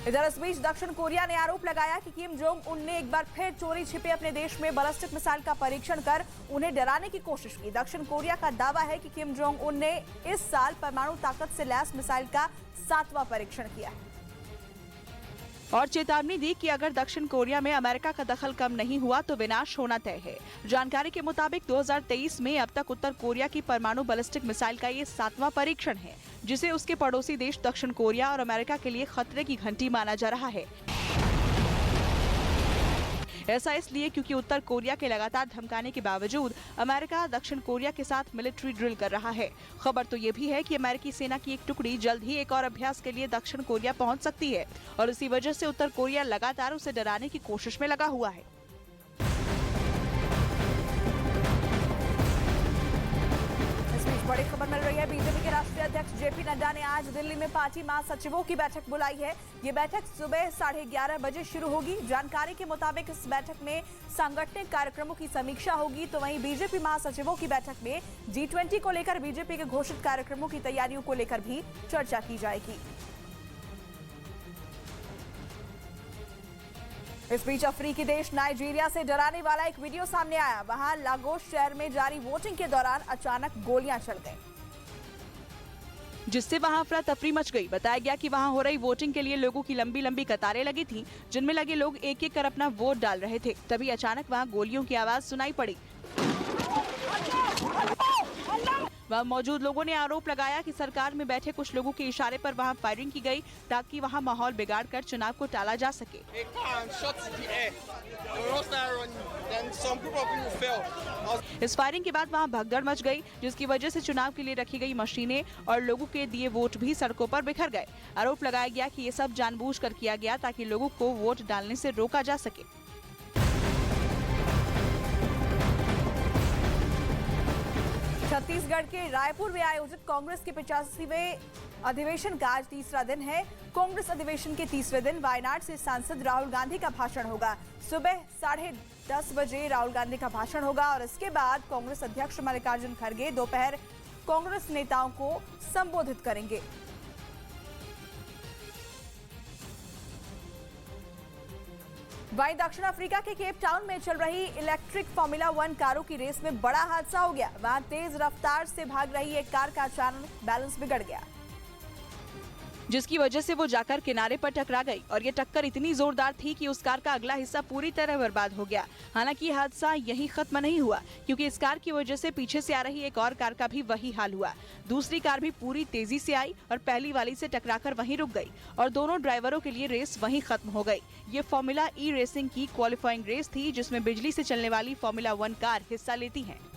इधर इस बीच दक्षिण कोरिया ने आरोप लगाया कि किम जोंग उन ने एक बार फिर चोरी छिपे अपने देश में बैलिस्टिक मिसाइल का परीक्षण कर उन्हें डराने की कोशिश की। दक्षिण कोरिया का दावा है कि किम जोंग उन ने इस साल परमाणु ताकत से लैस मिसाइल का 7वां परीक्षण किया है और चेतावनी दी कि अगर दक्षिण कोरिया में अमेरिका का दखल कम नहीं हुआ तो विनाश होना तय है। जानकारी के मुताबिक 2023 में अब तक उत्तर कोरिया की परमाणु बैलिस्टिक मिसाइल का ये 7वां परीक्षण है, जिसे उसके पड़ोसी देश दक्षिण कोरिया और अमेरिका के लिए खतरे की घंटी माना जा रहा है। ऐसा इसलिए क्योंकि उत्तर कोरिया के लगातार धमकाने के बावजूद अमेरिका दक्षिण कोरिया के साथ मिलिट्री ड्रिल कर रहा है। खबर तो ये भी है कि अमेरिकी सेना की एक टुकड़ी जल्द ही एक और अभ्यास के लिए दक्षिण कोरिया पहुंच सकती है और इसी वजह से उत्तर कोरिया लगातार उसे डराने की कोशिश में लगा हुआ है। बड़ी खबर मिल रही है। बीजेपी के राष्ट्रीय अध्यक्ष जेपी नड्डा ने आज दिल्ली में पार्टी महासचिवों की बैठक बुलाई है। ये बैठक सुबह 11:30 बजे शुरू होगी। जानकारी के मुताबिक इस बैठक में सांगठनिक कार्यक्रमों की समीक्षा होगी, तो वहीं बीजेपी महासचिवों की बैठक में G20 को लेकर बीजेपी के घोषित कार्यक्रमों की तैयारियों को लेकर भी चर्चा की जाएगी। इस बीच अफ्रीकी देश नाइजीरिया से डराने वाला एक वीडियो सामने आया। वहां लागोस शहर में जारी वोटिंग के दौरान अचानक गोलियां चल गईं, जिससे वहां अफरा तफरी मच गई। बताया गया कि वहां हो रही वोटिंग के लिए लोगों की लंबी लंबी कतारें लगी थीं, जिनमें लगे लोग एक एक कर अपना वोट डाल रहे थे। तभी अचानक वहां गोलियों की आवाज सुनाई पड़ी। वहां मौजूद लोगों ने आरोप लगाया कि सरकार में बैठे कुछ लोगों के इशारे पर वहां फायरिंग की गई ताकि वहां माहौल बिगाड़कर चुनाव को टाला जा सके। इस फायरिंग के बाद वहां भगदड़ मच गई, जिसकी वजह से चुनाव के लिए रखी गई मशीनें और लोगों के दिए वोट भी सड़कों पर बिखर गए। आरोप लगाया गया कि ये सब जानबूझकर किया गया ताकि लोगों को वोट डालने से रोका जा सके। छत्तीसगढ़ के रायपुर में आयोजित कांग्रेस के 85वें अधिवेशन का आज तीसरा दिन है। कांग्रेस अधिवेशन के तीसरे दिन वायनाड से सांसद राहुल गांधी का भाषण होगा। सुबह 10:30 बजे राहुल गांधी का भाषण होगा और इसके बाद कांग्रेस अध्यक्ष मल्लिकार्जुन खड़गे दोपहर कांग्रेस नेताओं को संबोधित करेंगे। वहीं दक्षिण अफ्रीका के केप टाउन में चल रही इलेक्ट्रिक फॉर्मूला 1 कारों की रेस में बड़ा हादसा हो गया। वहां तेज रफ्तार से भाग रही एक कार का अचानक बैलेंस बिगड़ गया, जिसकी वजह से वो जाकर किनारे पर टकरा गई और ये टक्कर इतनी जोरदार थी कि उस कार का अगला हिस्सा पूरी तरह बर्बाद हो गया। हालांकि ये हादसा यहीं खत्म नहीं हुआ, क्योंकि इस कार की वजह से पीछे से आ रही एक और कार का भी वही हाल हुआ। दूसरी कार भी पूरी तेजी से आई और पहली वाली से टकराकर वहीं रुक गई और दोनों ड्राइवरों के लिए रेस वहीं खत्म हो गई। ये फॉर्मूला ई रेसिंग की क्वालिफाइंग रेस थी, जिसमें बिजली से चलने वाली फॉर्मूला 1 कार हिस्सा लेती है।